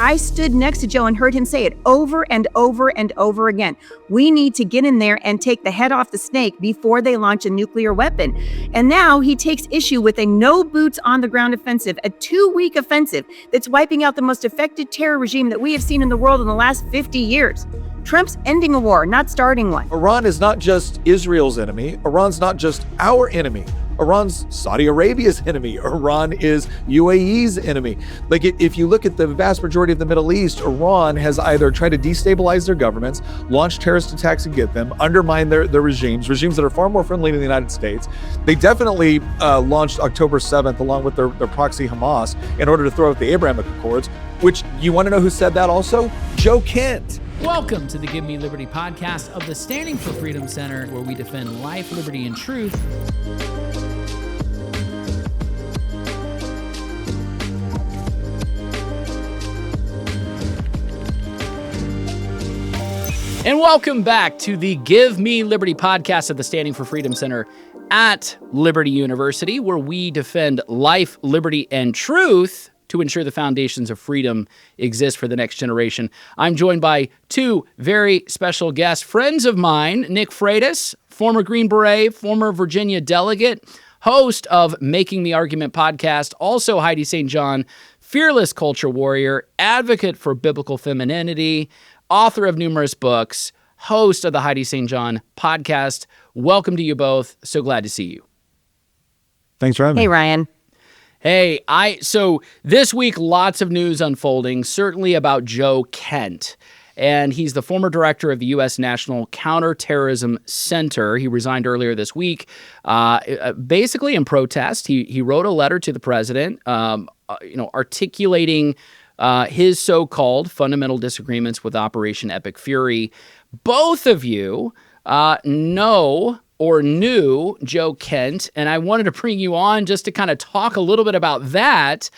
I stood next to Joe and heard him say it over and over and over again. We need to get in there and take the head off the snake before they launch a nuclear weapon. And now he takes issue with a no boots on the ground offensive, a 2-week offensive that's wiping out the most effective terror regime that we have seen in the world in the last 50 years. Trump's ending a war, not starting one. Iran is not just Israel's enemy. Iran's not just our enemy. Iran's Saudi Arabia's enemy. Iran is UAE's enemy. Like, if you look at the vast majority of the Middle East, Iran has either tried to destabilize their governments, launch terrorist attacks against them, undermine their regimes that are far more friendly to the United States. They definitely launched October 7th along with their proxy Hamas in order to throw out the Abrahamic Accords, which, you want to know who said that also? Joe Kent. Welcome to the Give Me Liberty podcast of the Standing for Freedom Center, where we defend life, liberty, and truth. And welcome back to the Give Me Liberty podcast of the Standing for Freedom Center at Liberty University, where we defend life, liberty, and truth to ensure the foundations of freedom exist for the next generation. I'm joined by two very special guests, friends of mine, Nick Freitas, former Green Beret, former Virginia delegate, host of Making the Argument podcast, also Heidi St. fearless culture warrior, advocate for biblical femininity, author of numerous books, host of the Heidi St. podcast. Welcome to you both. So glad to see you. Thanks for having me. Hey, Ryan. Hey, so this week, lots of news unfolding, certainly about Joe Kent. And he's the former director of the U.S. National Counterterrorism Center. He resigned earlier this week, basically in protest. He wrote a letter to the president, articulating his so-called fundamental disagreements with Operation Epic Fury. Both of you know or knew Joe Kent, and I wanted to bring you on just to kind of talk a little bit about that.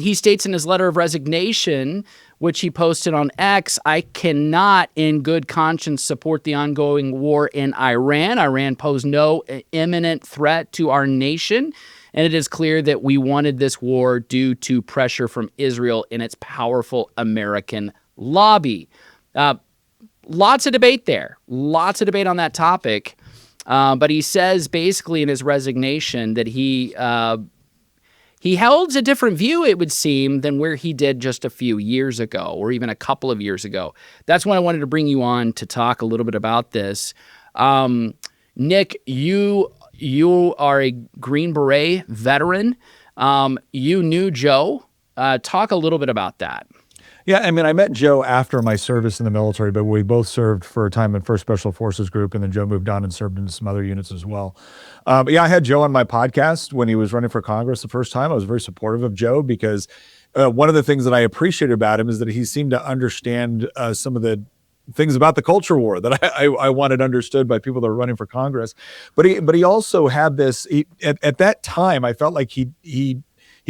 He states in his letter of resignation, which he posted on X, I cannot in good conscience support the ongoing war in Iran. Iran posed no imminent threat to our nation, and it is clear that we wanted this war due to pressure from Israel and its powerful American lobby. Lots of debate there. Lots of debate on that topic. But he says basically in his resignation that he holds a different view, it would seem, than where he did just a few years ago or even a couple of years ago. That's why I wanted to bring you on to talk a little bit about this. Nick, you are a Green Beret veteran. You knew Joe. Talk a little bit about that. Yeah, I mean, I met Joe after my service in the military, but we both served for a time in 1st Special Forces Group, and then Joe moved on and served in some other units as well. But yeah, I had Joe on my podcast when he was running for Congress the first time. I was very supportive of Joe because one of the things that I appreciated about him is that he seemed to understand some of the things about the culture war that I wanted understood by people that were running for Congress. But he also had this, at that time, I felt like he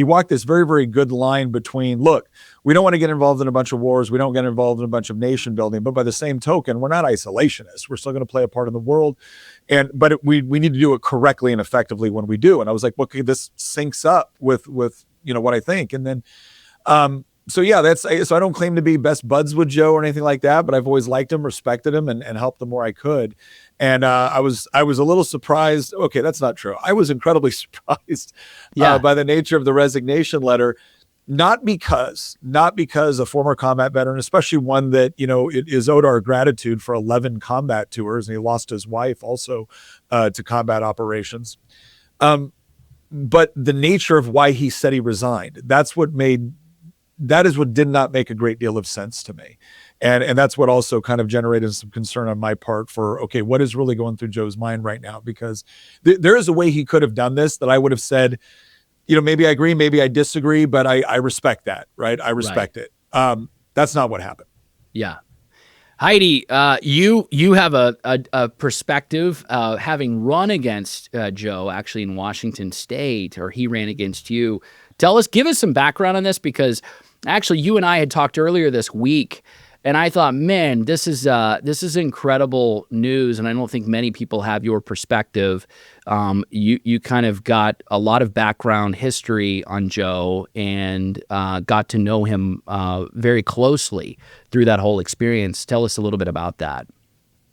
walked this very, very good line between, look, we don't want to get involved in a bunch of wars. We don't get involved in a bunch of nation building. But by the same token, we're not isolationists. We're still going to play a part in the world. But we need to do it correctly and effectively when we do. And I was like, okay, this syncs up with what I think. And then, so I don't claim to be best buds with Joe or anything like that, but I've always liked him, respected him, and helped him where I could. And I was a little surprised. Okay, that's not true. I was incredibly surprised by the nature of the resignation letter, not because a former combat veteran, especially one that, it is owed our gratitude for 11 combat tours, and he lost his wife also to combat operations. But the nature of why he said he resigned, that is what did not make a great deal of sense to me. And that's what also kind of generated some concern on my part for, okay, what is really going through Joe's mind right now? Because there is a way he could have done this that I would have said, maybe I agree, maybe I disagree, but I respect that, right? I respect it. That's not what happened. Yeah. Heidi, you have a perspective, having run against Joe actually in Washington State, or he ran against you. Give us some background on this, because actually you and I had talked earlier this week And I thought, man, this is incredible news, and I don't think many people have your perspective. You kind of got a lot of background history on Joe and got to know him very closely through that whole experience. Tell us a little bit about that.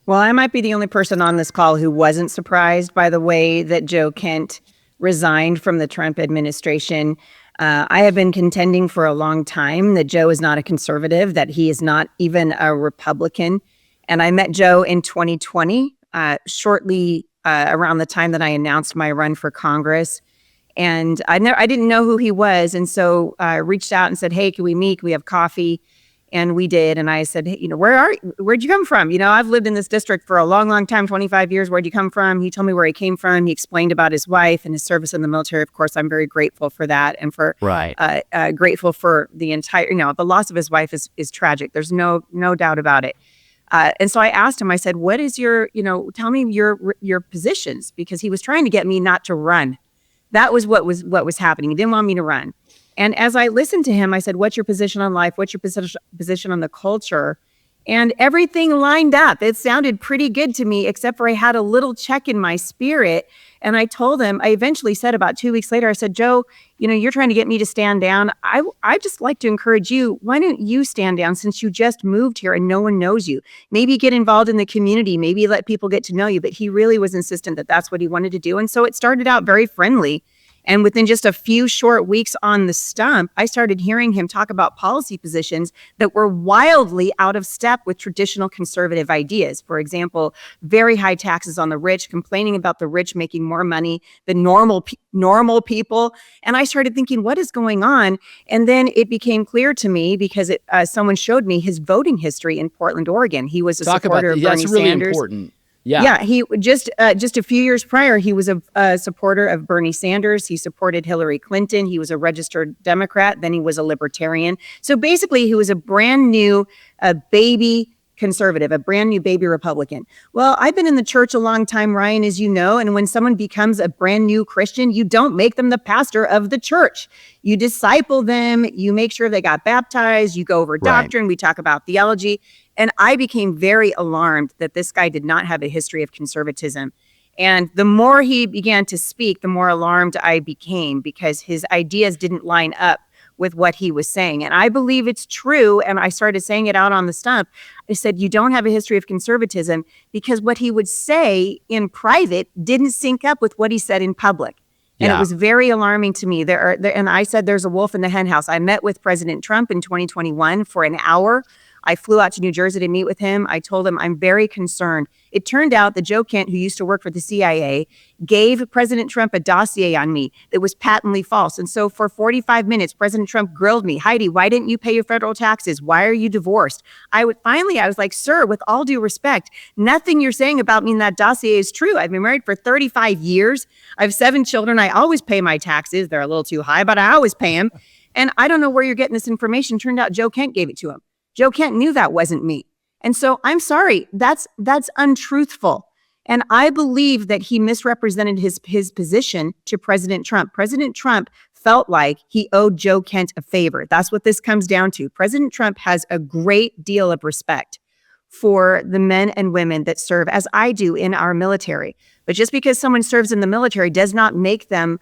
Well, I might be the only person on this call who wasn't surprised by the way that Joe Kent resigned from the Trump administration. I have been contending for a long time that Joe is not a conservative, that he is not even a Republican. And I met Joe in 2020, shortly around the time that I announced my run for Congress. And I didn't know who he was. And so I reached out and said, hey, can we meet? Can we have coffee? And we did. And I said, hey, where'd you come from? I've lived in this district for a long, long time, 25 years. Where'd you come from? He told me where he came from. He explained about his wife and his service in the military. Of course, I'm very grateful for that. And for grateful for the entire, the loss of his wife is tragic. There's no doubt about it. And so I asked him, I said, what is your, tell me your positions, because he was trying to get me not to run. That was what was happening. He didn't want me to run. And as I listened to him, I said, what's your position on life? What's your position on the culture? And everything lined up. It sounded pretty good to me, except for I had a little check in my spirit. And I told him, I eventually said about 2 weeks later, I said, Joe, you're trying to get me to stand down. I just like to encourage you. Why don't you stand down, since you just moved here and no one knows you? Maybe get involved in the community. Maybe let people get to know you. But he really was insistent that that's what he wanted to do. And so it started out very friendly. And within just a few short weeks on the stump, I started hearing him talk about policy positions that were wildly out of step with traditional conservative ideas. For example, very high taxes on the rich, complaining about the rich making more money than normal people. And I started thinking, what is going on? And then it became clear to me, because someone showed me his voting history in Portland, Oregon. He was a supporter of Bernie that's really Sanders. Important. Yeah, he just a few years prior, he was a supporter of Bernie Sanders. He supported Hillary Clinton. He was a registered Democrat. Then he was a libertarian. So basically, he was a brand new baby conservative, a brand new baby Republican. Well, I've been in the church a long time, Ryan, as you know, and when someone becomes a brand new Christian, you don't make them the pastor of the church. You disciple them. You make sure they got baptized. You go over doctrine. We talk about theology. And I became very alarmed that this guy did not have a history of conservatism. And the more he began to speak, the more alarmed I became, because his ideas didn't line up with what he was saying. And I believe it's true. And I started saying it out on the stump. I said, you don't have a history of conservatism, because what he would say in private didn't sync up with what he said in public. And it was very alarming to me. And I said, there's a wolf in the hen house. I met with President Trump in 2021 for an hour. I flew out to New Jersey to meet with him. I told him I'm very concerned. It turned out that Joe Kent, who used to work for the CIA, gave President Trump a dossier on me that was patently false. And so for 45 minutes, President Trump grilled me. Heidi, why didn't you pay your federal taxes? Why are you divorced? I was like, sir, with all due respect, nothing you're saying about me in that dossier is true. I've been married for 35 years. I have 7 children. I always pay my taxes. They're a little too high, but I always pay them. And I don't know where you're getting this information. Turned out Joe Kent gave it to him. Joe Kent knew that wasn't me. And so I'm sorry, that's untruthful. And I believe that he misrepresented his position to President Trump. President Trump felt like he owed Joe Kent a favor. That's what this comes down to. President Trump has a great deal of respect for the men and women that serve, as I do, in our military. But just because someone serves in the military does not make them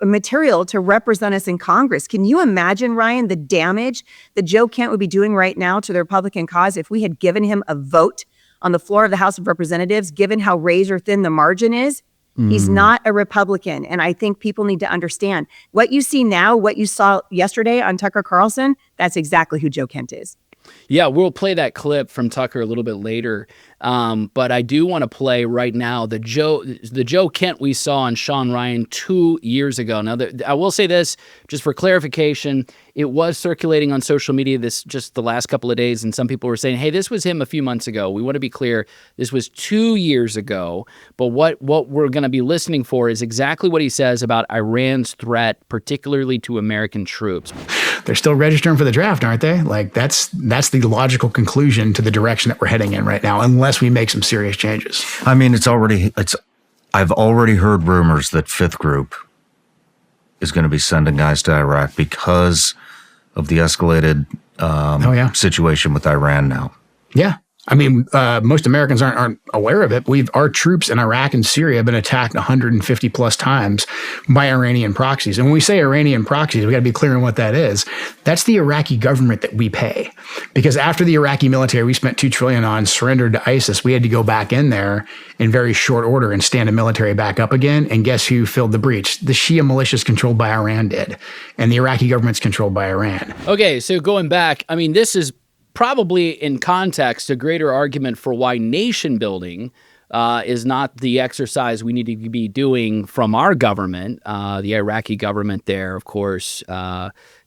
material to represent us in Congress. Can you imagine, Ryan, the damage that Joe Kent would be doing right now to the Republican cause if we had given him a vote on the floor of the House of Representatives, given how razor thin the margin is? He's not a Republican. And I think people need to understand what you see now, what you saw yesterday on Tucker Carlson, that's exactly who Joe Kent is. Yeah, we'll play that clip from Tucker a little bit later. But I do want to play right now the Joe Kent we saw on Sean Ryan 2 years ago. Now, I will say this, just for clarification, it was circulating on social media just the last couple of days, and some people were saying, hey, this was him a few months ago. We want to be clear, this was 2 years ago. But what we're going to be listening for is exactly what he says about Iran's threat, particularly to American troops. They're still registering for the draft, aren't they? Like that's the logical conclusion to the direction that we're heading in right now, unless we make some serious changes. I mean, I've already heard rumors that Fifth Group is going to be sending guys to Iraq because of the escalated situation with Iran now. Yeah. I mean, most Americans aren't aware of it. Our troops in Iraq and Syria have been attacked 150 plus times by Iranian proxies. And when we say Iranian proxies, we got to be clear on what that is. That's the Iraqi government that we pay. Because after the Iraqi military we spent $2 trillion on surrendered to ISIS, we had to go back in there in very short order and stand the military back up again. And guess who filled the breach? The Shia militias controlled by Iran did. And the Iraqi government's controlled by Iran. Okay, so going back, I mean, this is probably in context a greater argument for why nation building is not the exercise we need to be doing from our government, the Iraqi government there, of course.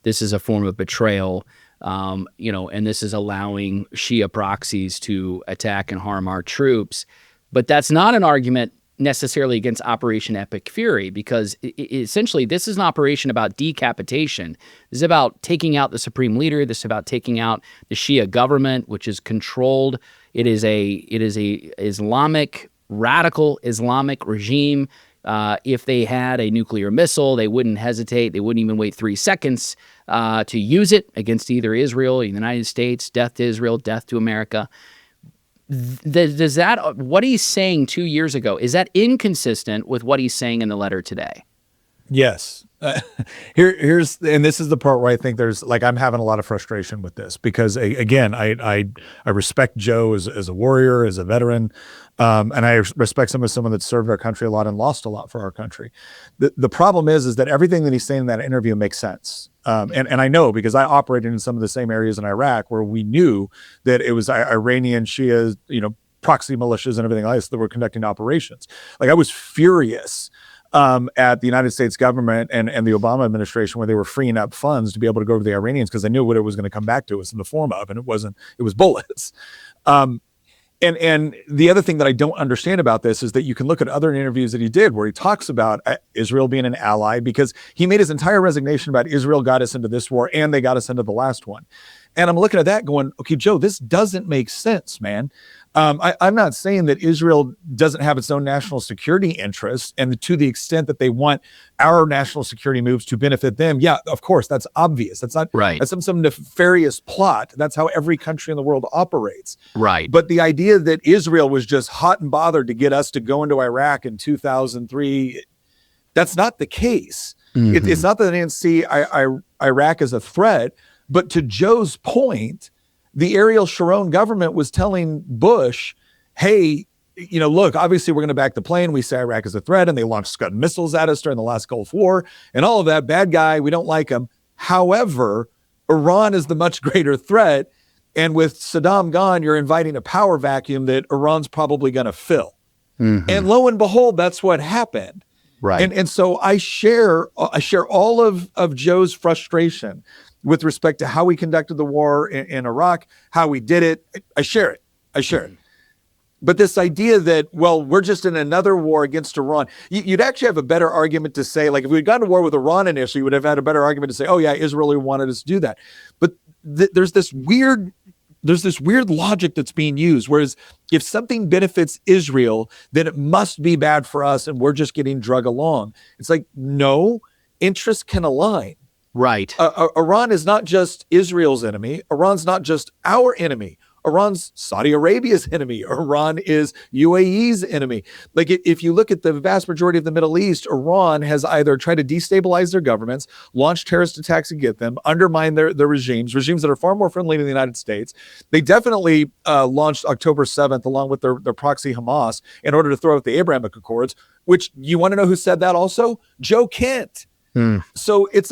This is a form of betrayal, and this is allowing Shia proxies to attack and harm our troops. But that's not an argument necessarily against Operation Epic Fury, because essentially this is an operation about decapitation. This is about taking out the supreme leader. This is about taking out the Shia government, which is controlled. It is a radical Islamic regime. If they had a nuclear missile, they wouldn't hesitate. They wouldn't even wait 3 seconds to use it against either Israel or the United States. Death to Israel, death to America. Does that, what he's saying 2 years ago, is that inconsistent with what he's saying in the letter today? Yes. Here's and this is the part where I think there's I'm having a lot of frustration with this because again, I respect Joe as a warrior, as a veteran, and I respect someone that served our country a lot and lost a lot for our country. The problem is that everything that he's saying in that interview makes sense. And I know because I operated in some of the same areas in Iraq where we knew that it was Iranian Shia, proxy militias and everything else that were conducting operations. I was furious at the United States government and the Obama administration where they were freeing up funds to be able to go to the Iranians because they knew what it was going to come back to us in the form of, and it was bullets. And the other thing that I don't understand about this is that you can look at other interviews that he did where he talks about Israel being an ally because he made his entire resignation about Israel got us into this war and they got us into the last one. And I'm looking at that going, okay, Joe, this doesn't make sense, man. I'm not saying that Israel doesn't have its own national security interests, and to the extent that they want our national security moves to benefit them, yeah, of course, that's obvious. That's not right. That's some nefarious plot. That's how every country in the world operates. Right. But the idea that Israel was just hot and bothered to get us to go into Iraq in 2003, that's not the case. Mm-hmm. It's not that they didn't see Iraq as a threat, but to Joe's point, the Ariel Sharon government was telling Bush, hey, look, obviously we're going to back the plane. We say Iraq is a threat, and they launched Scud missiles at us during the last Gulf War and all of that. Bad guy. We don't like him. However, Iran is the much greater threat. And with Saddam gone, you're inviting a power vacuum that Iran's probably going to fill. Mm-hmm. And lo and behold, that's what happened. Right. And so I share all of Joe's frustration with respect to how we conducted the war in Iraq, how we did it. I share it. But this idea that, well, we're just in another war against Iran, you'd actually have a better argument to say, if we'd gone to war with Iran initially, you would have had a better argument to say, oh yeah, Israel wanted us to do that. But there's this weird logic that's being used, whereas if something benefits Israel, then it must be bad for us and we're just getting drug along. It's no, interests can align. Right. Iran is not just Israel's enemy. Iran's not just our enemy. Iran's Saudi Arabia's enemy. Iran is UAE's enemy. If you look at the vast majority of the Middle East, Iran has either tried to destabilize their governments, launch terrorist attacks against them, undermine their regimes that are far more friendly to the United States. They definitely launched October 7th along with their proxy Hamas in order to throw out the Abrahamic Accords, which you want to know who said that also? Joe Kent. So it's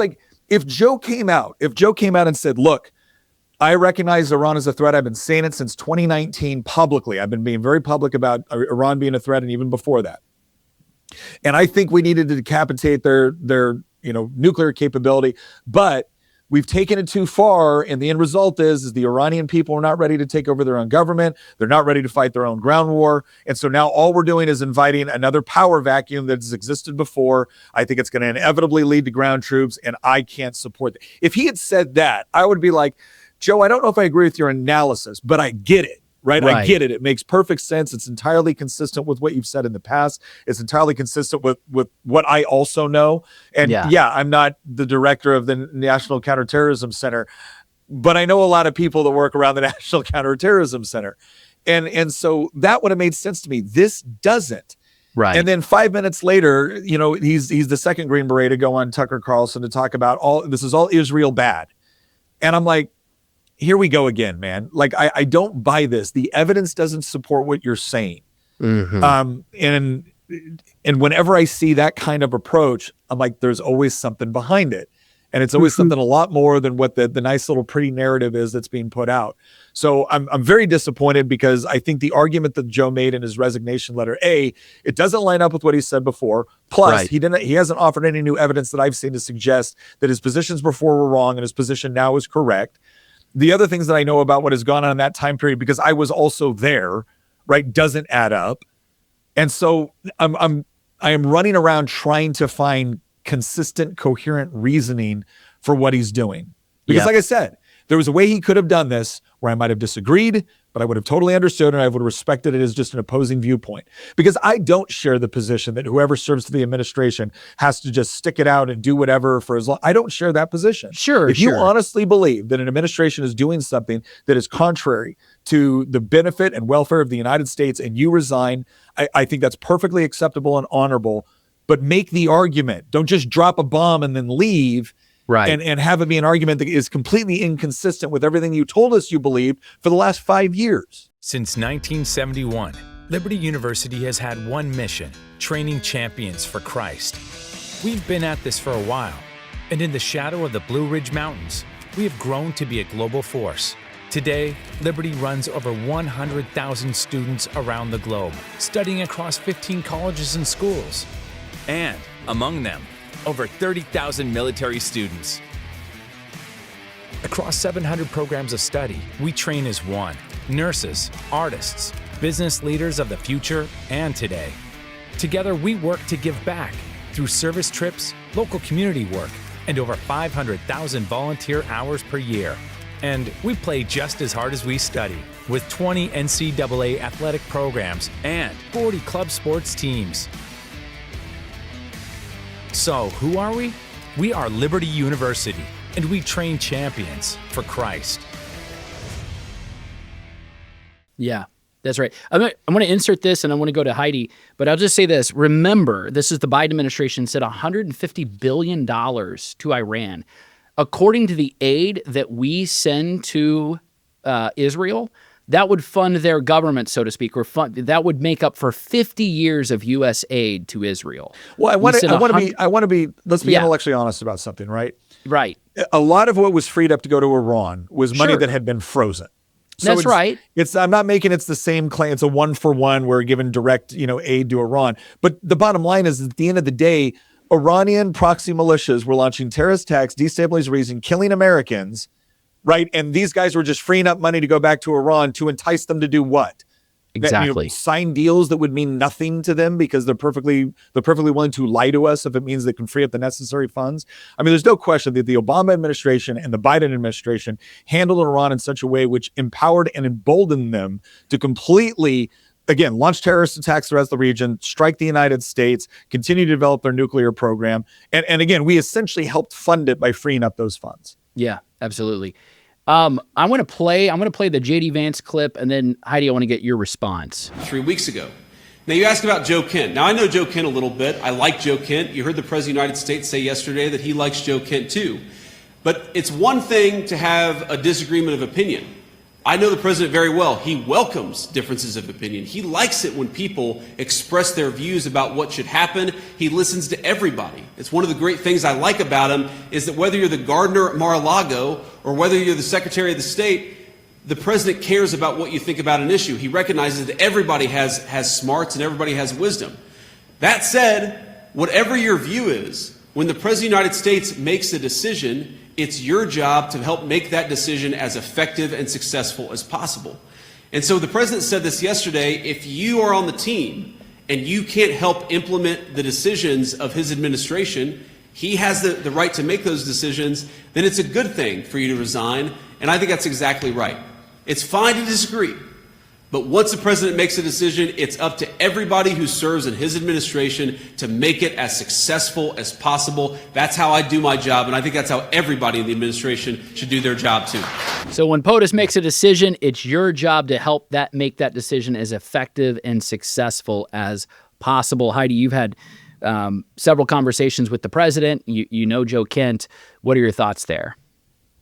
if Joe came out and said, look, I recognize Iran as a threat. I've been saying it since 2019 publicly. I've been being very public about Iran being a threat and even before that. And I think we needed to decapitate their nuclear capability, but we've taken it too far. And the end result is the Iranian people are not ready to take over their own government. They're not ready to fight their own ground war. And so now all we're doing is inviting another power vacuum that's existed before. I think it's going to inevitably lead to ground troops, and I can't support that. If he had said that, I would be like, Joe, I don't know if I agree with your analysis, but I get it. Right? I get it. It makes perfect sense. It's entirely consistent with what you've said in the past. It's entirely consistent with what I also know. And yeah, I'm not the director of the National Counterterrorism Center, but I know a lot of people that work around the National Counterterrorism Center. And so that would have made sense to me. This doesn't. Right. And then 5 minutes later, he's the second Green Beret to go on Tucker Carlson to talk about this is all Israel bad. And I'm like, here we go again, man. Like, I don't buy this. The evidence doesn't support what you're saying. And whenever I see that kind of approach, I'm like, there's always something behind it. And it's always something a lot more than what the nice little pretty narrative is that's being put out. So I'm very disappointed because I think the argument that Joe made in his resignation letter, it doesn't line up with what he said before. Plus, he hasn't offered any new evidence that I've seen to suggest that his positions before were wrong and his position now is correct. The other things that I know about what has gone on in that time period, because I was also there, right, doesn't add up. And so I am running around trying to find consistent, coherent reasoning for what he's doing. Because like I said, there was a way he could have done this where I might have disagreed, but I would have totally understood and I would have respected it as just an opposing viewpoint. Because I don't share the position that whoever serves to the administration has to just stick it out and do whatever for as long. I don't share that position. If you honestly believe that an administration is doing something that is contrary to the benefit and welfare of the United States and you resign, I think that's perfectly acceptable and honorable. But make the argument. Don't just drop a bomb and then leave. Right. And have it be an argument that is completely inconsistent with everything you told us you believed for the last 5 years. Since 1971, Liberty University has had one mission: training champions for Christ. We've been at this for a while, and in the shadow of the Blue Ridge Mountains, we have grown to be a global force. Today, Liberty runs over 100,000 students around the globe, studying across 15 colleges and schools. And among them, over 30,000 military students. Across 700 programs of study, we train as one: nurses, artists, business leaders of the future and today. Together, we work to give back through service trips, local community work, and over 500,000 volunteer hours per year. And we play just as hard as we study, with 20 NCAA athletic programs and 40 club sports teams. So, who are we? We are Liberty University, and we train champions for Christ. Yeah, that's right. I'm going to insert this, and I want to go to Heidi, but I'll just say this. Remember, this is the Biden administration said $150 billion to Iran. According to the aid that we send to Israel, that would fund their government, so to speak, or that would make up for 50 years of U.S. aid to Israel. Well, I want to be. Let's be intellectually honest about something, right? Right. A lot of what was freed up to go to Iran was money that had been frozen. So that's right. I'm not making it's the same claim. It's a 1-for-1. We're giving direct, aid to Iran. But the bottom line is, at the end of the day, Iranian proxy militias were launching terrorist attacks, destabilizing regions, killing Americans. Right. And these guys were just freeing up money to go back to Iran to entice them to do what? Exactly. Sign deals that would mean nothing to them because they're perfectly willing to lie to us if it means they can free up the necessary funds. I mean, there's no question that the Obama administration and the Biden administration handled Iran in such a way which empowered and emboldened them to completely, again, launch terrorist attacks throughout the region, strike the United States, continue to develop their nuclear program. And again, we essentially helped fund it by freeing up those funds. Yeah, absolutely. I'm going to play the J.D. Vance clip, and then, Heidi, I want to get your response. 3 weeks ago. Now, you asked about Joe Kent. Now, I know Joe Kent a little bit. I like Joe Kent. You heard the President of the United States say yesterday that he likes Joe Kent, too. But it's one thing to have a disagreement of opinion. I know the president very well. He welcomes differences of opinion. He likes it when people express their views about what should happen. He listens to everybody. It's one of the great things I like about him is that whether you're the gardener at Mar-a-Lago or whether you're the Secretary of the State, the president cares about what you think about an issue. He recognizes that everybody has smarts and everybody has wisdom. That said, whatever your view is, when the President of the United States makes a decision, it's your job to help make that decision as effective and successful as possible. And so the president said this yesterday: if you are on the team and you can't help implement the decisions of his administration, he has the right to make those decisions, then it's a good thing for you to resign. And I think that's exactly right. It's fine to disagree, But once the president makes a decision, it's up to everybody who serves in his administration to make it as successful as possible. That's how I do my job, and I think that's how everybody in the administration should do their job too. So when POTUS makes a decision, it's your job to help that make that decision as effective and successful as possible. Heidi, you've had several conversations with the president. You know Joe Kent. What are your thoughts there?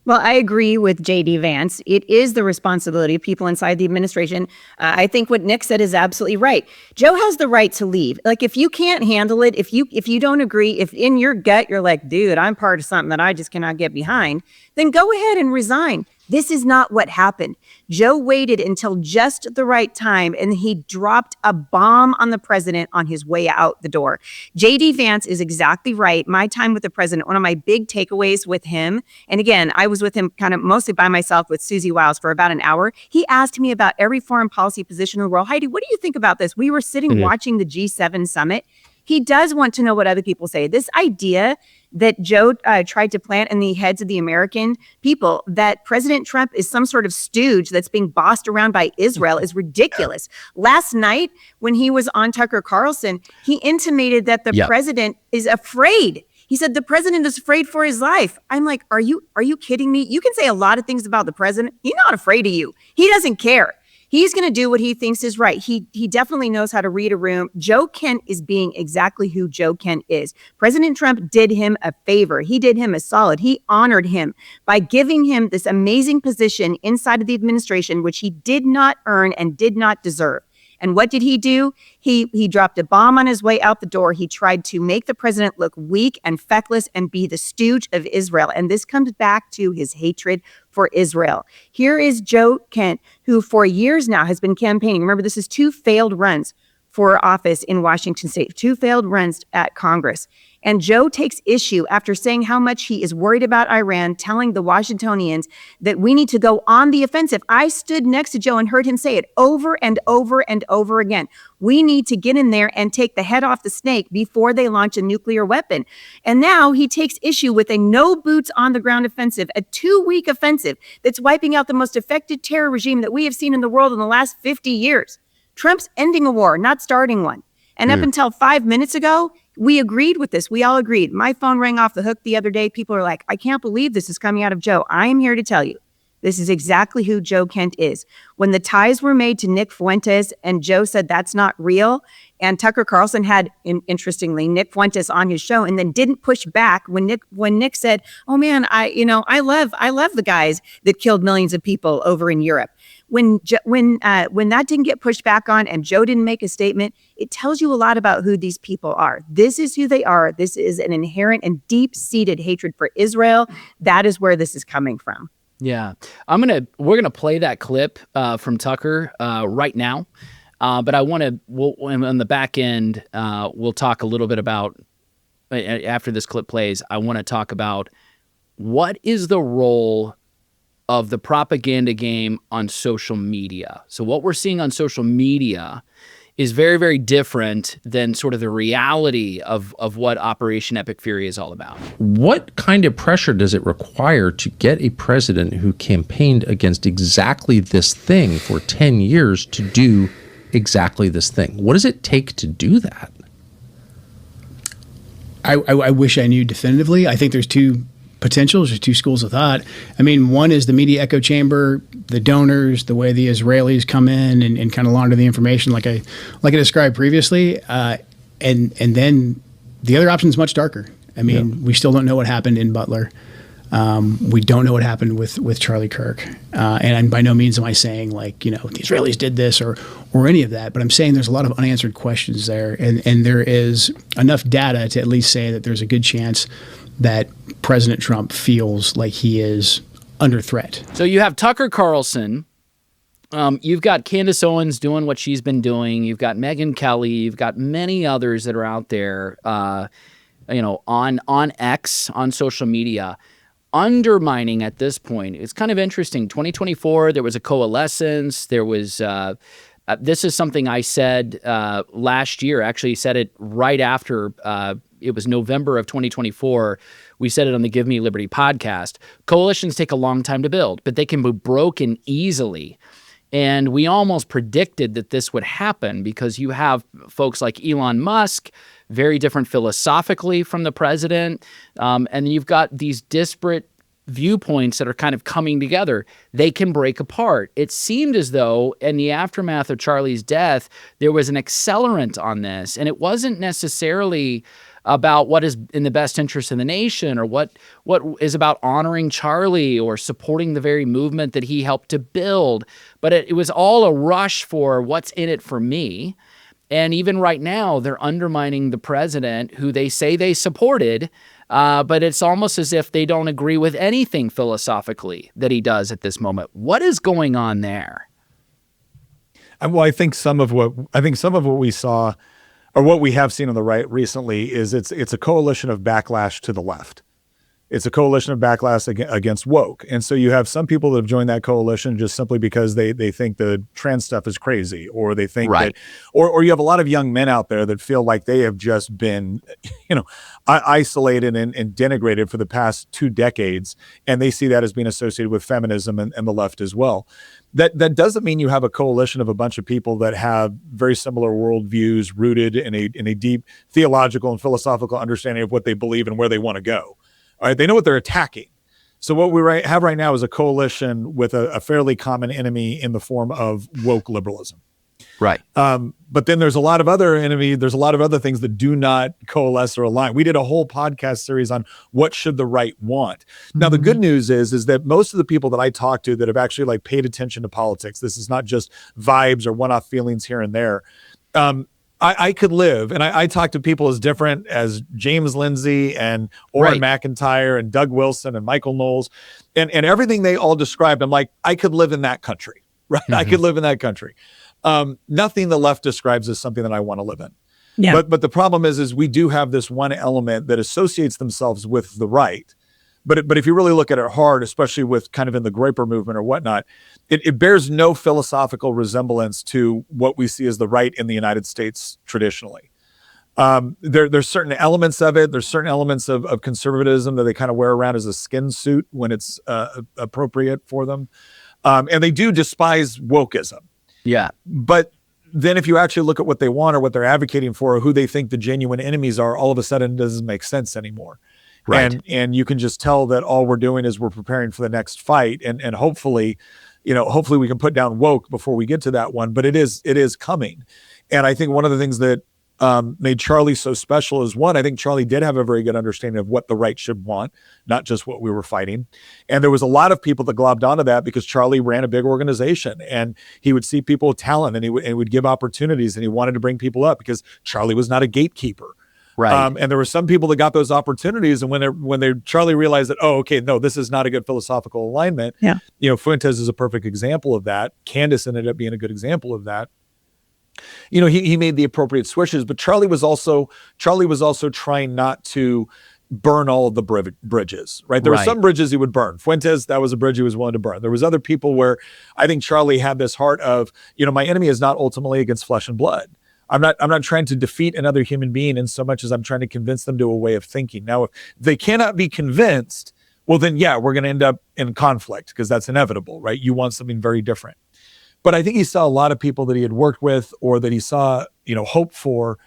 Well, I agree with J.D. Vance. It is the responsibility of people inside the administration. I think what Nick said is absolutely right. Joe has the right to leave. Like, if you can't handle it, if you don't agree, if in your gut you're like, dude, I'm part of something that I just cannot get behind, then go ahead and resign. This is not what happened. Joe waited until just the right time, and he dropped a bomb on the president on his way out the door. J.D. Vance is exactly right. My time with the president, one of my big takeaways with him, and again, I was with him kind of mostly by myself with Susie Wiles for about an hour. He asked me about every foreign policy position in the world. Heidi, what do you think about this? We were sitting watching the G7 summit. He does want to know what other people say. This idea that Joe tried to plant in the heads of the American people that President Trump is some sort of stooge that's being bossed around by Israel is ridiculous. Last night, when he was on Tucker Carlson, he intimated that the president is afraid. He said the president is afraid for his life. I'm like, are you kidding me? You can say a lot of things about the president. He's not afraid of you. He doesn't care. He's going to do what he thinks is right. He definitely knows how to read a room. Joe Kent is being exactly who Joe Kent is. President Trump did him a favor. He did him a solid. He honored him by giving him this amazing position inside of the administration, which he did not earn and did not deserve. And what did he do? He dropped a bomb on his way out the door. He tried to make the president look weak and feckless and be the stooge of Israel. And this comes back to his hatred for Israel. Here is Joe Kent, who for years now has been campaigning. Remember, this is 2 failed runs for office in Washington state, 2 failed runs at Congress. And Joe takes issue after saying how much he is worried about Iran, telling the Washingtonians that we need to go on the offensive. I stood next to Joe and heard him say it over and over and over again. We need to get in there and take the head off the snake before they launch a nuclear weapon. And now he takes issue with a no boots on the ground offensive, a 2-week offensive that's wiping out the most effective terror regime that we have seen in the world in the last 50 years. Trump's ending a war, not starting one. And up until 5 minutes ago, we agreed with this. We all agreed. My phone rang off the hook the other day. People are like, I can't believe this is coming out of Joe. I am here to tell you, this is exactly who Joe Kent is. When the ties were made to Nick Fuentes and Joe said that's not real, and Tucker Carlson had, interestingly, Nick Fuentes on his show and then didn't push back when Nick said, oh man, I love the guys that killed millions of people over in Europe. When that didn't get pushed back on and Joe didn't make a statement, it tells you a lot about who these people are. This is who they are. This is an inherent and deep-seated hatred for Israel. That is where this is coming from. Yeah, we're gonna play that clip from Tucker right now, but we'll on the back end we'll talk a little bit about after this clip plays. I want to talk about what is the role of the propaganda game on social media. So what we're seeing on social media is very, very different than sort of the reality of what Operation Epic Fury is all about. What kind of pressure does it require to get a president who campaigned against exactly this thing for 10 years to do exactly this thing? What does it take to do that? I wish I knew definitively. I think there's 2 potentials or 2 schools of thought. I mean, one is the media echo chamber, the donors, the way the Israelis come in and kind of launder the information like I described previously. And then the other option is much darker. I mean, we still don't know what happened in Butler. We don't know what happened with Charlie Kirk. And by no means am I saying the Israelis did this or any of that, but I'm saying there's a lot of unanswered questions there. And there is enough data to at least say that there's a good chance that President Trump feels like he is under threat. So you have Tucker Carlson. You've got Candace Owens doing what she's been doing. You've got Megyn Kelly. You've got many others that are out there, on X, on social media, undermining at this point. It's kind of interesting. 2024, there was a coalescence. There was this is something I said last year. Actually, said it right after it was November of 2024. We said it on the Give Me Liberty podcast. Coalitions take a long time to build, but they can be broken easily. And we almost predicted that this would happen because you have folks like Elon Musk, very different philosophically from the president. And you've got these disparate viewpoints that are kind of coming together. They can break apart. It seemed as though in the aftermath of Charlie's death, there was an accelerant on this. And it wasn't necessarily about what is in the best interest of the nation or what is about honoring Charlie or supporting the very movement that he helped to build. But it was all a rush for what's in it for me. And even right now, they're undermining the president who they say they supported, but it's almost as if they don't agree with anything philosophically that he does at this moment. What is going on there? Well, I think some of what we saw, or what we have seen on the right recently, is it's a coalition of backlash to the left. It's a coalition of backlash against woke. And so you have some people that have joined that coalition just simply because they think the trans stuff is crazy, or they think that, or you have a lot of young men out there that feel like they have just been, isolated and denigrated for the past 2 decades. And they see that as being associated with feminism and the left as well. That doesn't mean you have a coalition of a bunch of people that have very similar worldviews rooted in a deep theological and philosophical understanding of what they believe and where they want to go. All right, they know what they're attacking. So what we have right now is a coalition with a fairly common enemy in the form of woke liberalism. Right. But then there's a lot of other there's a lot of other things that do not coalesce or align. We did a whole podcast series on what should the right want. Now, the good news is that most of the people that I talk to that have actually paid attention to politics, this is not just vibes or one-off feelings here and there. I could live, and I talk to people as different as James Lindsay and Orrin McIntyre and Doug Wilson and Michael Knowles, and everything they all described. I'm like, I could live in that country, right? I could live in that country. Nothing the left describes as something that I want to live in. Yeah. But the problem is we do have this one element that associates themselves with the right. But if you really look at it hard, especially with kind of in the Groyper movement or whatnot, it bears no philosophical resemblance to what we see as the right in the United States traditionally. There's certain elements of it. There's certain elements of conservatism that they kind of wear around as a skin suit when it's appropriate for them. And they do despise wokeism. Yeah. But then if you actually look at what they want or what they're advocating for or who they think the genuine enemies are, all of a sudden it doesn't make sense anymore. Right. And you can just tell that all we're doing is we're preparing for the next fight. And hopefully, hopefully we can put down woke before we get to that one, but it is coming. And I think one of the things that made Charlie so special is, one, I think Charlie did have a very good understanding of what the right should want, not just what we were fighting. And there was a lot of people that globbed onto that because Charlie ran a big organization and he would see people with talent and he would give opportunities and he wanted to bring people up because Charlie was not a gatekeeper. Right. And there were some people that got those opportunities, and when Charlie realized that, no, this is not a good philosophical alignment. Yeah. Fuentes is a perfect example of that. Candace ended up being a good example of that. He made the appropriate switches, but Charlie was also trying not to burn all of the bridges, right? There were some bridges he would burn. Fuentes, that was a bridge he was willing to burn. There was other people where I think Charlie had this heart of, my enemy is not ultimately against flesh and blood. I'm not trying to defeat another human being in so much as I'm trying to convince them to a way of thinking. Now, if they cannot be convinced, well, then, we're going to end up in conflict because that's inevitable, right? You want something very different. But I think he saw a lot of people that he had worked with or that he saw, hope for.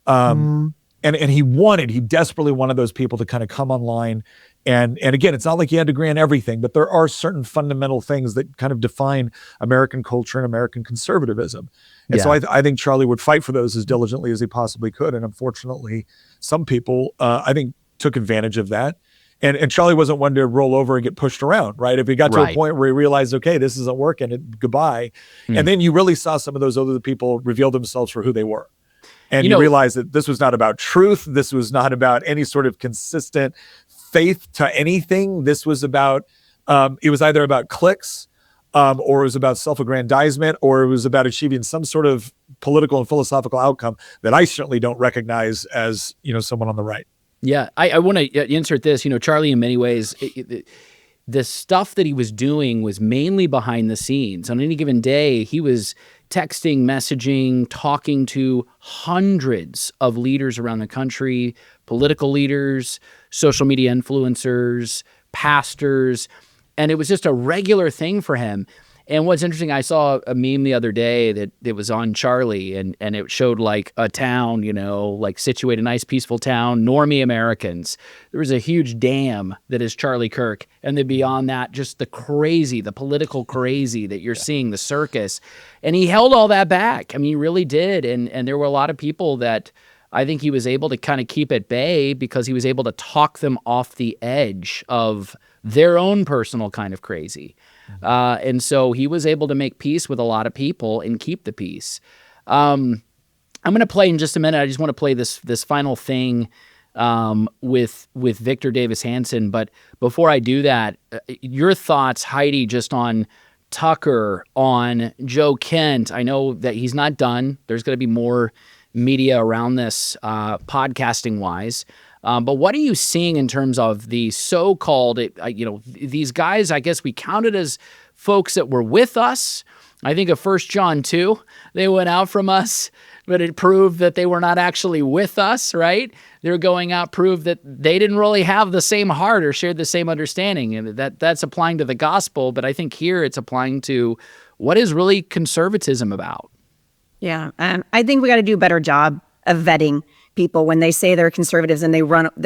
And he desperately wanted those people to kind of come online. And again, it's not like he had to agree on everything, but there are certain fundamental things that kind of define American culture and American conservatism. And so I think Charlie would fight for those as diligently as he possibly could. And unfortunately, some people, I think, took advantage of that. And Charlie wasn't one to roll over and get pushed around, right? If he got to a point where he realized, okay, this isn't working, goodbye. And then you really saw some of those other people reveal themselves for who they were. And you realize that this was not about truth. This was not about any sort of consistent faith to anything. This was about, it was either about clicks or it was about self-aggrandizement or it was about achieving some sort of political and philosophical outcome that I certainly don't recognize as, someone on the right. Yeah, I want to insert this. Charlie, in many ways, the stuff that he was doing was mainly behind the scenes. On any given day, he was texting, messaging, talking to hundreds of leaders around the country, political leaders, social media influencers, pastors, and it was just a regular thing for him. And what's interesting, I saw a meme the other day that it was on Charlie, and it showed like a town, like situated, nice, peaceful town, normie Americans. There was a huge dam that is Charlie Kirk. And then beyond that, just the political crazy that you're seeing, the circus. And he held all that back. I mean, he really did. And there were a lot of people that I think he was able to kind of keep at bay because he was able to talk them off the edge of their own personal kind of crazy. And so he was able to make peace with a lot of people and keep the peace. I'm going to play in just a minute. I just want to play this final thing with Victor Davis Hanson. But before I do that, your thoughts, Heidi, just on Tucker, on Joe Kent. I know that he's not done. There's going to be more media around this podcasting wise. But what are you seeing in terms of the so-called, these guys, I guess we counted as folks that were with us. I think of 1 John 2, they went out from us, but it proved that they were not actually with us, right? They're going out, proved that they didn't really have the same heart or shared the same understanding. And that's applying to the gospel. But I think here it's applying to what is really conservatism about. Yeah, I think we got to do a better job of vetting people when they say they're conservatives and they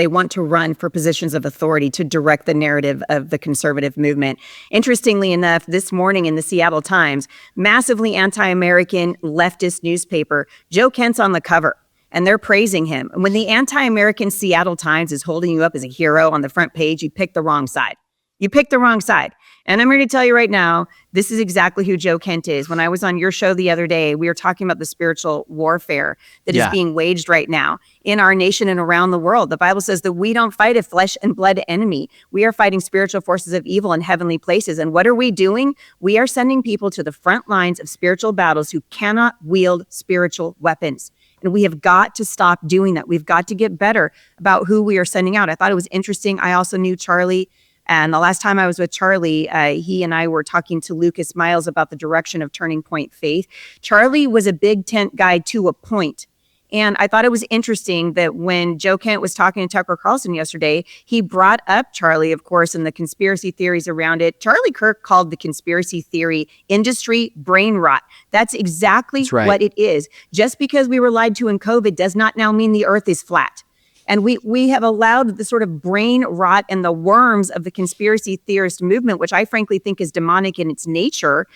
want to run for positions of authority to direct the narrative of the conservative movement. Interestingly enough, this morning in the Seattle Times, massively anti-American leftist newspaper, Joe Kent's on the cover and they're praising him. And when the anti-American Seattle Times is holding you up as a hero on the front page, you pick the wrong side. You picked the wrong side. And I'm here to tell you right now, this is exactly who Joe Kent is. When I was on your show the other day, we were talking about the spiritual warfare that is being waged right now in our nation and around the world. The Bible says that we don't fight a flesh and blood enemy. We are fighting spiritual forces of evil in heavenly places. And what are we doing? We are sending people to the front lines of spiritual battles who cannot wield spiritual weapons. And we have got to stop doing that. We've got to get better about who we are sending out. I thought it was interesting. I also knew Charlie. And the last time I was with Charlie, he and I were talking to Lucas Miles about the direction of Turning Point Faith. Charlie was a big tent guy to a point. And I thought it was interesting that when Joe Kent was talking to Tucker Carlson yesterday, he brought up Charlie, of course, and the conspiracy theories around it. Charlie Kirk called the conspiracy theory industry brain rot. That's exactly what it is. Just because we were lied to in COVID does not now mean the earth is flat. And we have allowed the sort of brain rot and the worms of the conspiracy theorist movement, which I frankly think is demonic in its nature,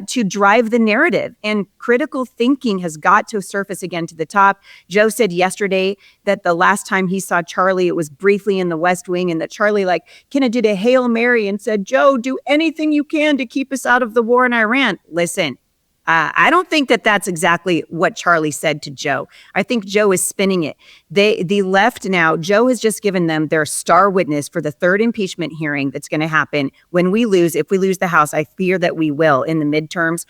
to drive the narrative. And critical thinking has got to surface again to the top. Joe said yesterday that the last time he saw Charlie, it was briefly in the West Wing, and that Charlie kind of did a Hail Mary and said, Joe, do anything you can to keep us out of the war in Iran. Listen. I don't think that that's exactly what Charlie said to Joe. I think Joe is spinning it. The left now, Joe has just given them their star witness for the third impeachment hearing that's going to happen when we lose. If we lose the House, I fear that we will in the midterms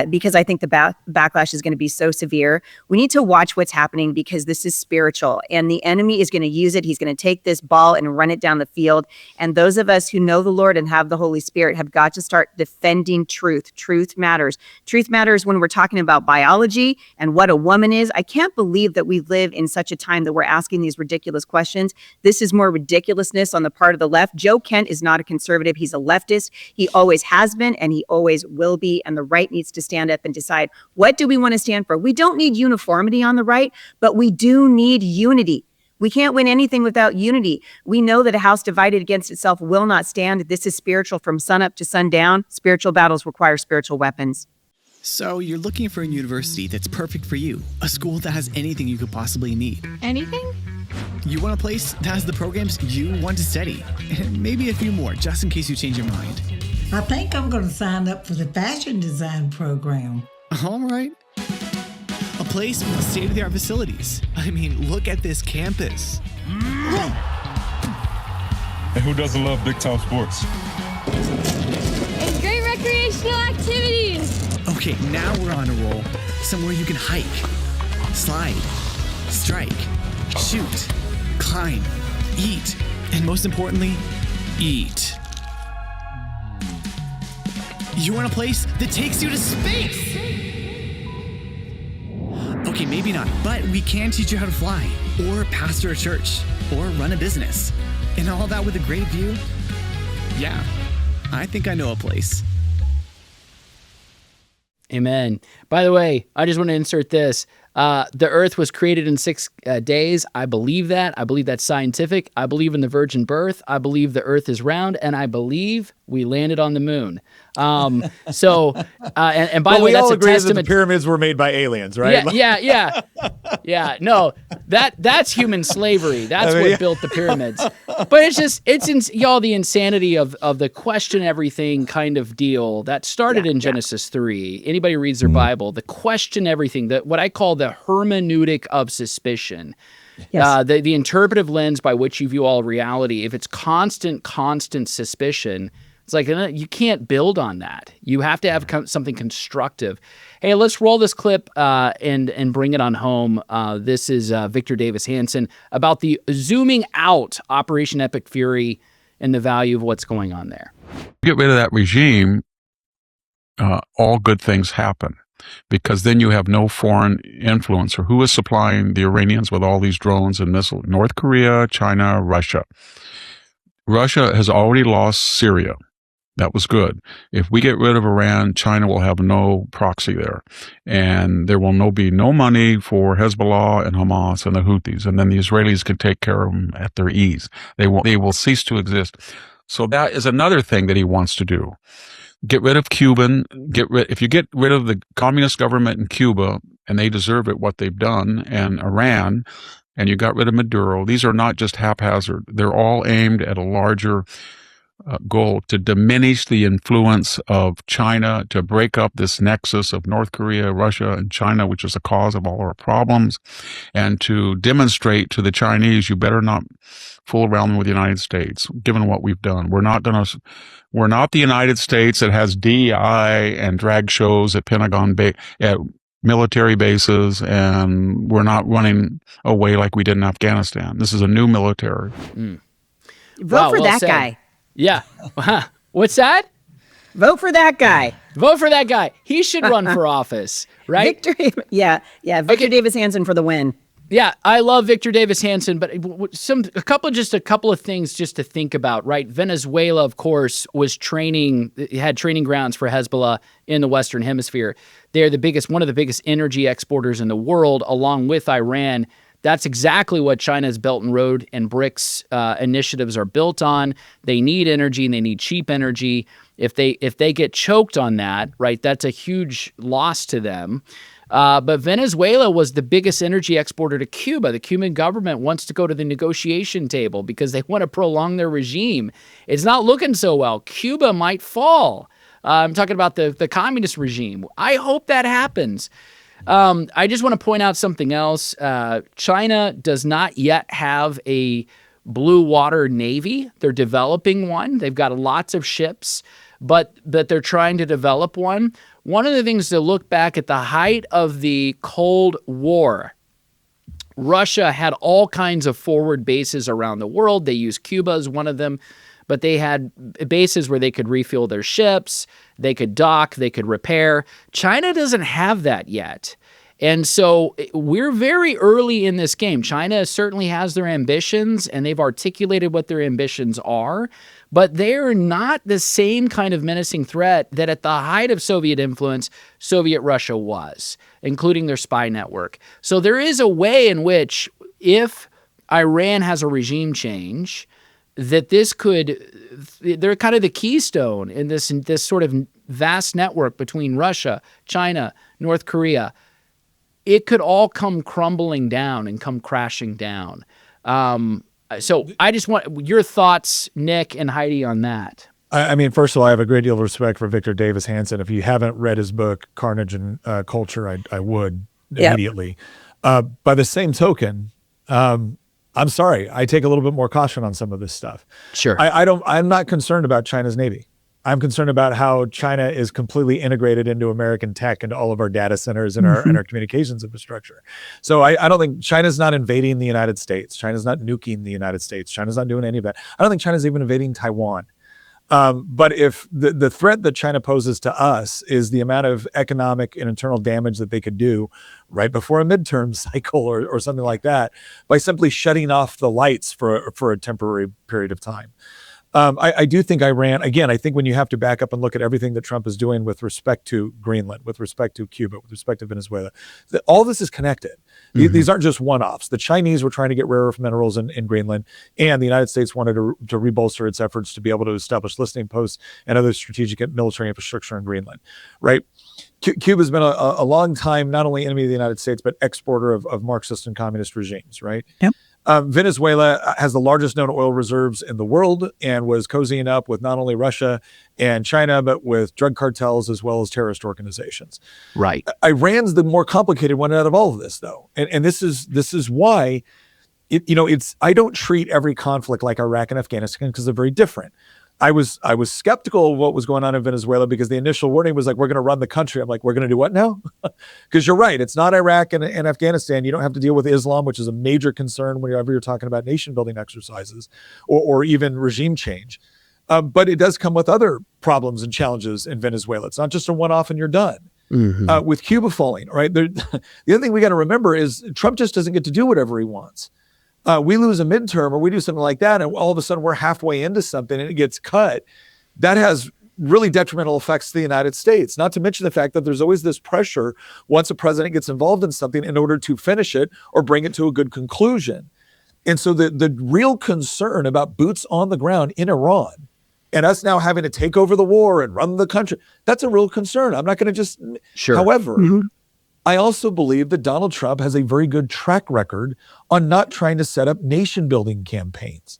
because I think the backlash is going to be so severe. We need to watch what's happening because this is spiritual and the enemy is going to use it. He's going to take this ball and run it down the field. And those of us who know the Lord and have the Holy Spirit have got to start defending truth. Truth matters. Truth matters when we're talking about biology and what a woman is. I can't believe that we live in such a time that we're asking these ridiculous questions. This is more ridiculousness on the part of the left. Joe Kent is not a conservative. He's a leftist. He always has been and he always will be. And the right needs to stand up and decide, what do we want to stand for? We don't need uniformity on the right, but we do need unity. We can't win anything without unity. We know that a house divided against itself will not stand. This is spiritual from sunup to sundown. Spiritual battles require spiritual weapons. So you're looking for a university that's perfect for you, a school that has anything you could possibly need. Anything? You want a place that has the programs you want to study, and maybe a few more, just in case you change your mind. I think I'm going to sign up for the fashion design program. All right. A place with state-of-the-art facilities. I mean, look at this campus. And who doesn't love big-time sports? And great recreational activities. Okay, now we're on a roll. Somewhere you can hike, slide, strike, shoot, climb, eat, and most importantly, eat. You want a place that takes you to space? Okay, maybe not, but we can teach you how to fly, or pastor a church, or run a business. And all that with a great view? Yeah, I think I know a place. Amen. By the way, I just want to insert this. The earth was created in 6 days. I believe that. I believe that's scientific. I believe in the virgin birth. I believe the earth is round, and I believe we landed on the moon. And by the way, we that's all a agree that the testament. pyramids were made by aliens, right? Yeah. No, that's human slavery. That's what built the pyramids. But y'all, the insanity of the question everything kind of deal that started in Genesis 3. Anybody who reads their Bible, the question everything, what I call the hermeneutic of suspicion. Yes. The interpretive lens by which you view all reality. If it's constant suspicion, it's like you can't build on that. You have to have something constructive. Hey, let's roll this clip and bring it on home. This is Victor Davis Hanson about the zooming out Operation Epic Fury and the value of what's going on there. Get rid of that regime, all good things happen. Because then you have no foreign influence. Or who is supplying the Iranians with all these drones and missiles? North Korea, China, Russia. Russia has already lost Syria. That was good. If we get rid of Iran, China will have no proxy there. And there will be no money for Hezbollah and Hamas and the Houthis. And then the Israelis can take care of them at their ease. They will cease to exist. So that is another thing that he wants to do. Get rid of if you get rid of the communist government in Cuba, and they deserve it, what they've done, and Iran, and you got rid of Maduro, these are not just haphazard. They're all aimed at a larger goal to diminish the influence of China, to break up this nexus of North Korea, Russia, and China, which is the cause of all our problems, and to demonstrate to the Chinese, you better not fool around with the United States, given what we've done. We're not the United States that has DEI and drag shows at Pentagon at military bases, and we're not running away like we did in Afghanistan. This is a new military. Vote for that guy. Yeah. What's that? Vote for that guy. Vote for that guy. He should run for office, right? Victor Davis Hanson for the win. Yeah, I love Victor Davis Hanson, but a couple of things just to think about, right? Venezuela, of course, had training grounds for Hezbollah in the Western Hemisphere. They're one of the biggest energy exporters in the world, along with Iran. That's exactly what China's Belt and Road and BRICS initiatives are built on. They need energy, and they need cheap energy. If they get choked on that, right, that's a huge loss to them. But Venezuela was the biggest energy exporter to Cuba. The Cuban government wants to go to the negotiation table because they want to prolong their regime. It's not looking so well. Cuba might fall. I'm talking about the communist regime. I hope that happens. I just want to point out something else. China does not yet have a blue water navy. They're developing one. They've got lots of ships, but they're trying to develop one. One of the things to look back at the height of the Cold War, Russia had all kinds of forward bases around the world. They used Cuba as one of them, but they had bases where they could refuel their ships, they could dock, they could repair. China doesn't have that yet. And so we're very early in this game. China certainly has their ambitions, and they've articulated what their ambitions are, but they're not the same kind of menacing threat that at the height of Soviet influence, Soviet Russia was, including their spy network. So there is a way in which, if Iran has a regime change, that they're kind of the keystone in this sort of vast network between Russia, China, North Korea. It could all come crumbling down and come crashing down. So I just want your thoughts, Nick and Heidi, on that. I mean, first of all, I have a great deal of respect for Victor Davis Hanson. If you haven't read his book, Carnage and Culture, I would immediately. By the same token, I'm sorry, I take a little bit more caution on some of this stuff. Sure. I'm not concerned about China's Navy. I'm concerned about how China is completely integrated into American tech, into all of our data centers and our communications infrastructure. So I don't think China's not invading the United States. China's not nuking the United States. China's not doing any of that. I don't think China's even invading Taiwan. But if the threat that China poses to us is the amount of economic and internal damage that they could do right before a midterm cycle or something like that, by simply shutting off the lights for a temporary period of time. I do think Iran, again, I think when you have to back up and look at everything that Trump is doing with respect to Greenland, with respect to Cuba, with respect to Venezuela, all this is connected. These aren't just one-offs. The Chinese were trying to get rare earth minerals in Greenland, and the United States wanted to rebolster its efforts to be able to establish listening posts and other strategic military infrastructure in Greenland, right? Cuba's been a long time, not only enemy of the United States, but exporter of Marxist and communist regimes, right? Yep. Venezuela has the largest known oil reserves in the world and was cozying up with not only Russia and China, but with drug cartels as well as terrorist organizations. Right. Iran's the more complicated one out of all of this, though. And this is why, I don't treat every conflict like Iraq and Afghanistan because they're very different. I was skeptical of what was going on in Venezuela because the initial warning was like, we're going to run the country. I'm like, we're going to do what now? Because you're right. It's not Iraq and Afghanistan. You don't have to deal with Islam, which is a major concern whenever you're talking about nation building exercises or even regime change. But it does come with other problems and challenges in Venezuela. It's not just a one-off and you're done. With Cuba falling, right? The other thing we got to remember is Trump just doesn't get to do whatever he wants. We lose a midterm or we do something like that, and all of a sudden we're halfway into something and it gets cut. That has really detrimental effects to the United States, not to mention the fact that there's always this pressure once a president gets involved in something in order to finish it or bring it to a good conclusion. And so the real concern about boots on the ground in Iran and us now having to take over the war and run the country, that's a real concern. I'm not going to just... Sure. However, I also believe that Donald Trump has a very good track record on not trying to set up nation-building campaigns.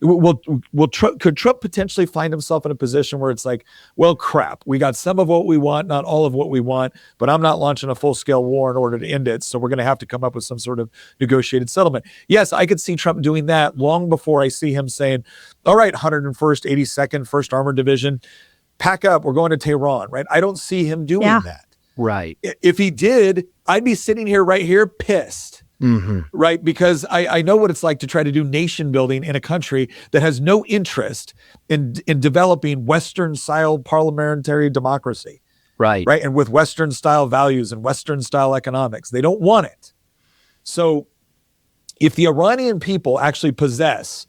Could Trump potentially find himself in a position where it's like, well, crap, we got some of what we want, not all of what we want, but I'm not launching a full-scale war in order to end it, so we're going to have to come up with some sort of negotiated settlement. Yes, I could see Trump doing that long before I see him saying, all right, 101st, 82nd, 1st Armored Division, pack up, we're going to Tehran, right? I don't see him doing that. Right. If he did, I'd be sitting here right here pissed, right? Because I know what it's like to try to do nation building in a country that has no interest in developing Western style parliamentary democracy. Right. Right. And with Western style values and Western style economics. They don't want it. So if the Iranian people actually possess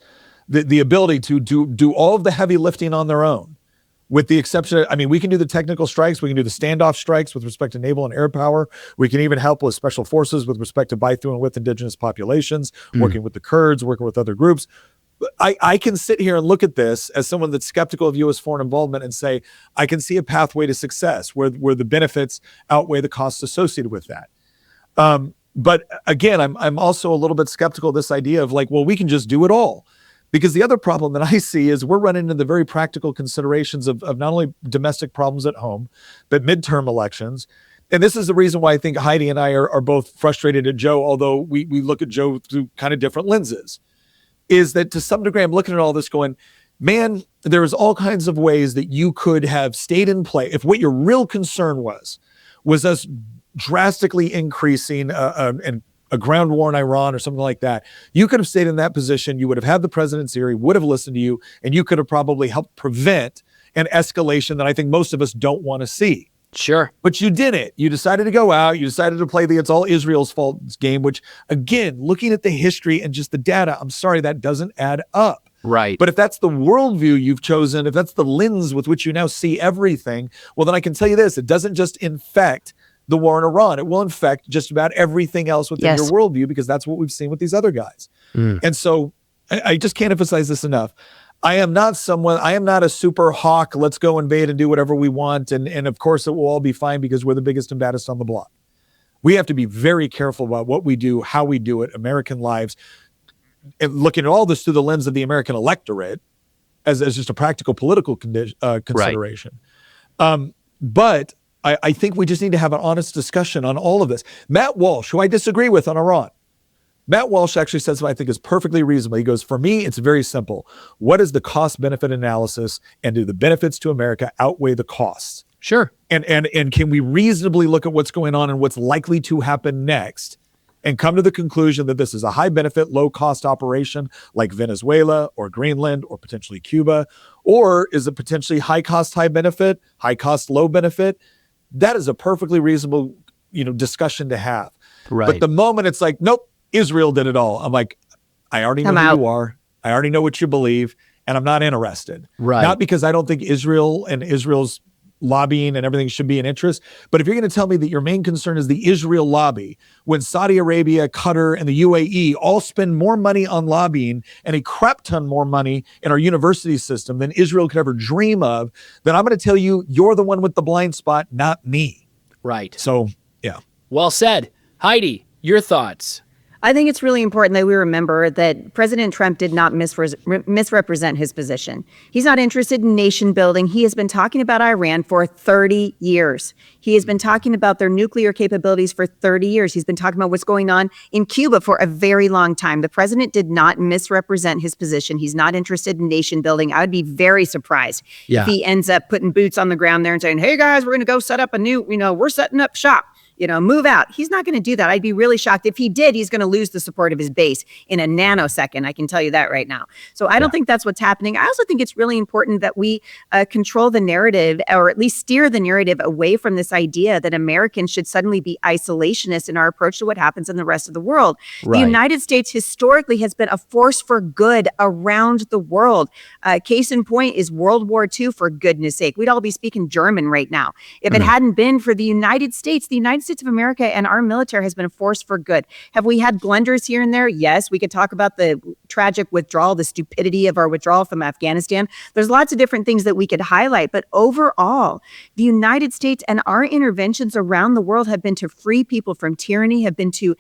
the ability to do all of the heavy lifting on their own, with the exception of, we can do the technical strikes. We can do the standoff strikes with respect to naval and air power. We can even help with special forces with respect to by, through, and with indigenous populations, working with the Kurds, working with other groups. I can sit here and look at this as someone that's skeptical of U.S. foreign involvement and say, I can see a pathway to success where the benefits outweigh the costs associated with that. But again, I'm also a little bit skeptical of this idea of like, well, we can just do it all. Because the other problem that I see is we're running into the very practical considerations of not only domestic problems at home, but midterm elections. And this is the reason why I think Heidi and I are both frustrated at Joe, although we look at Joe through kind of different lenses, is that to some degree I'm looking at all this going, man, there's all kinds of ways that you could have stayed in play. If what your real concern was us drastically increasing a ground war in Iran or something like that, you could have stayed in that position. You would have had the president's ear, he would have listened to you, and you could have probably helped prevent an escalation that I think most of us don't want to see. Sure. But you didn't. You decided to go out. You decided to play the it's all Israel's fault game, which, again, looking at the history and just the data, I'm sorry, that doesn't add up. Right. But if that's the worldview you've chosen, if that's the lens with which you now see everything, well, then I can tell you this, it doesn't just infect the war in Iran. It will infect just about everything else within your worldview, because that's what we've seen with these other guys. And so I just can't emphasize this enough. I am not a super hawk, let's go invade and do whatever we want. And of course it will all be fine because we're the biggest and baddest on the block. We have to be very careful about what we do, how we do it, American lives, and looking at all this through the lens of the American electorate as just a practical political consideration. Right. But I think we just need to have an honest discussion on all of this. Matt Walsh, who I disagree with on Iran, Matt Walsh actually says something I think is perfectly reasonable. He goes, for me, it's very simple. What is the cost-benefit analysis, and do the benefits to America outweigh the costs? Sure. And can we reasonably look at what's going on and what's likely to happen next and come to the conclusion that this is a high-benefit, low-cost operation like Venezuela or Greenland or potentially Cuba, or is it potentially high-cost, high-benefit, high-cost, low-benefit? That is a perfectly reasonable, discussion to have. Right. But the moment it's like, nope, Israel did it all. I'm like, I already know who you are. I already know what you believe. and I'm not interested. Right. Not because I don't think Israel and Israel's lobbying and everything should be an interest. But if you're going to tell me that your main concern is the Israel lobby, when Saudi Arabia, Qatar, and the UAE all spend more money on lobbying and a crap ton more money in our university system than Israel could ever dream of, then I'm going to tell you, you're the one with the blind spot, not me. Right. So, yeah. Well said. Heidi, your thoughts? I think it's really important that we remember that President Trump did not misrepresent his position. He's not interested in nation building. He has been talking about Iran for 30 years. He has been talking about their nuclear capabilities for 30 years. He's been talking about what's going on in Cuba for a very long time. The president did not misrepresent his position. He's not interested in nation building. I would be very surprised if he ends up putting boots on the ground there and saying, hey guys, we're going to go set up a new, we're setting up shop. Move out. He's not going to do that. I'd be really shocked. If he did, he's going to lose the support of his base in a nanosecond. I can tell you that right now. So I don't think that's what's happening. I also think it's really important that we control the narrative, or at least steer the narrative away from this idea that Americans should suddenly be isolationists in our approach to what happens in the rest of the world. Right. The United States historically has been a force for good around the world. Case in point is World War II, for goodness sake. We'd all be speaking German right now. If it hadn't been for the United States of America and our military has been a force for good. Have we had blunders here and there? Yes. We could talk about the tragic withdrawal, the stupidity of our withdrawal from Afghanistan. There's lots of different things that we could highlight, but overall, the United States and our interventions around the world have been to free people from tyranny, have been to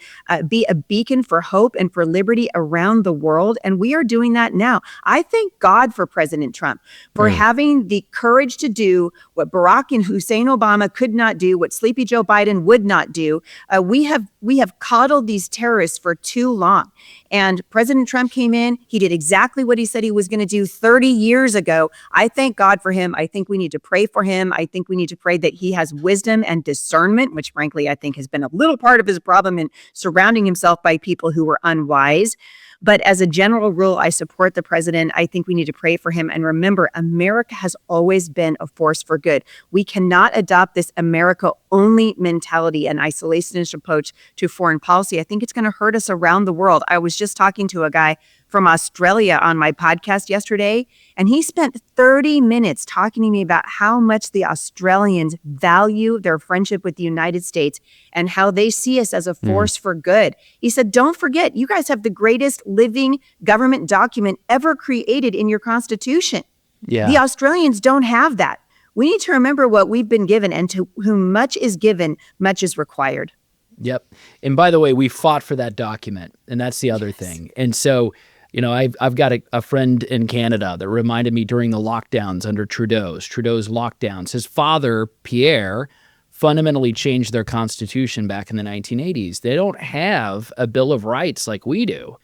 be a beacon for hope and for liberty around the world. And we are doing that now. I thank God for President Trump for having the courage to do what Barack and Hussein Obama could not do, what Sleepy Joe Biden would not do. We have coddled these terrorists for too long. And President Trump came in. He did exactly what he said he was going to do 30 years ago. I thank God for him. I think we need to pray for him. I think we need to pray that he has wisdom and discernment, which frankly, I think has been a little part of his problem in surrounding himself by people who were unwise. But as a general rule, I support the president. I think we need to pray for him. And remember, America has always been a force for good. We cannot adopt this America-only mentality and isolationist approach to foreign policy. I think it's going to hurt us around the world. I was just talking to a guy from Australia on my podcast yesterday, and he spent 30 minutes talking to me about how much the Australians value their friendship with the United States and how they see us as a force for good. He said, don't forget, you guys have the greatest living government document ever created in your Constitution. Yeah. The Australians don't have that. We need to remember what we've been given, and to whom much is given, much is required. Yep. And by the way, we fought for that document, and that's the other thing. And so, I've got a friend in Canada that reminded me during the lockdowns under Trudeau's lockdowns. His father, Pierre, fundamentally changed their constitution back in the 1980s. They don't have a Bill of Rights like we do.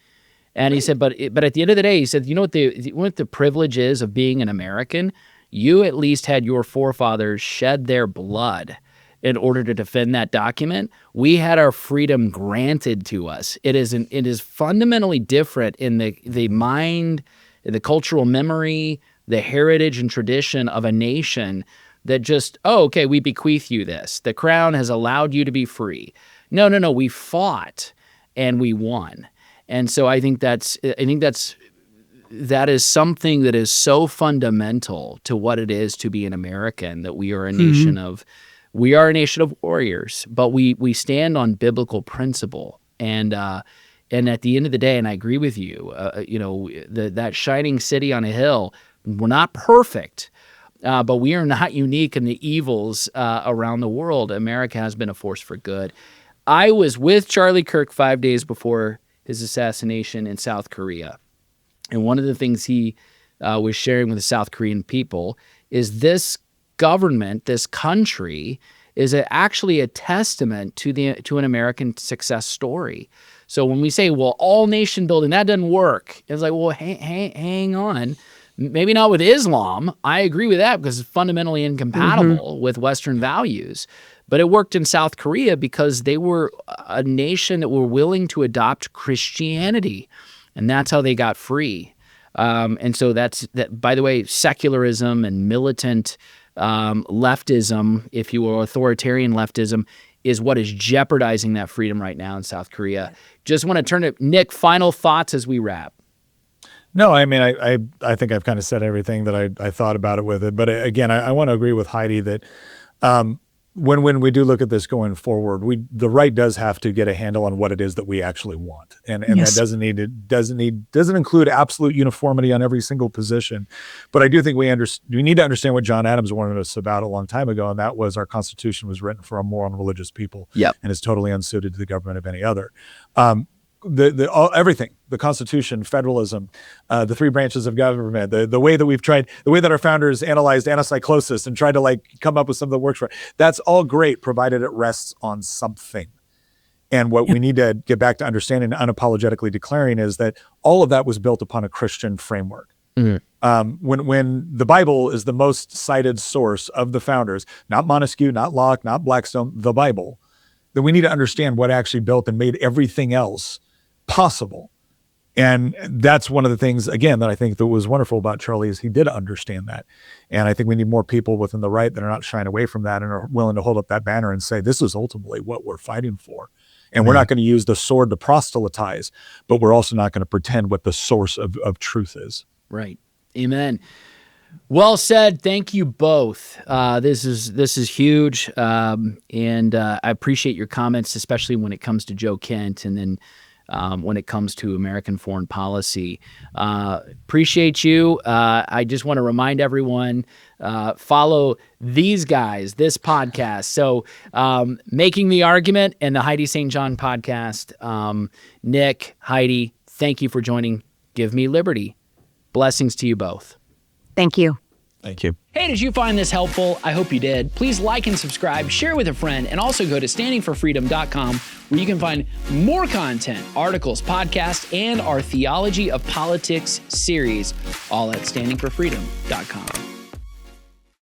And he said, but at the end of the day, he said, you know what the privilege is of being an American? You at least had your forefathers shed their blood in order to defend that document. We had our freedom granted to us. It is fundamentally different in the mind, the cultural memory, the heritage and tradition of a nation that just, okay, we bequeath you this. The crown has allowed you to be free. No, we fought and we won. And so I think that is something that is so fundamental to what it is to be an American, that we are a nation of warriors, but we stand on biblical principle. And at the end of the day, and I agree with you, that shining city on a hill, we're not perfect, but we are not unique in the evils around the world. America has been a force for good. I was with Charlie Kirk 5 days before his assassination in South Korea. And one of the things he was sharing with the South Korean people is this government, this country, is actually a testament to an American success story. So when we say, well, all nation building, that doesn't work. It's like, well, hang on. Maybe not with Islam. I agree with that because it's fundamentally incompatible with Western values. But it worked in South Korea because they were a nation that were willing to adopt Christianity. And that's how they got free. And so that, by the way, secularism and militant leftism, if you will, authoritarian leftism, is what is jeopardizing that freedom right now in South Korea. Just want to turn to Nick, final thoughts as we wrap. No, I mean, I think I've kind of said everything that I thought about it with it. But again, I want to agree with Heidi that when we do look at this going forward, the right does have to get a handle on what it is that we actually want, and Yes. that doesn't include absolute uniformity on every single position. But I do think we need to understand what John Adams warned us about a long time ago, and that was our Constitution was written for a moral and religious people, Yep. and is totally unsuited to the government of any other. Everything, the Constitution, federalism, the three branches of government, the way that our founders analyzed anacyclosis and tried to come up with something that works for it. That's all great, provided it rests on something. And what we need to get back to understanding and unapologetically declaring is that all of that was built upon a Christian framework. When the Bible is the most cited source of the founders, not Montesquieu, not Locke, not Blackstone, the Bible, then we need to understand what actually built and made everything else possible. And that's one of the things, again, that I think that was wonderful about Charlie is he did understand that. And I think we need more people within the right that are not shying away from that and are willing to hold up that banner and say, this is ultimately what we're fighting for. And we're not going to use the sword to proselytize, but we're also not going to pretend what the source of truth is. Right. Amen. Well said. Thank you both. This is huge. And I appreciate your comments, especially when it comes to Joe Kent and then when it comes to American foreign policy. Appreciate you. I just want to remind everyone, follow these guys, this podcast. So Making the Argument and the Heidi St. John podcast. Nick, Heidi, thank you for joining Give Me Liberty. Blessings to you both. Thank you. Thank you. Hey, did you find this helpful? I hope you did. Please like and subscribe, share with a friend, and also go to standingforfreedom.com where you can find more content, articles, podcasts, and our Theology of Politics series, all at standingforfreedom.com.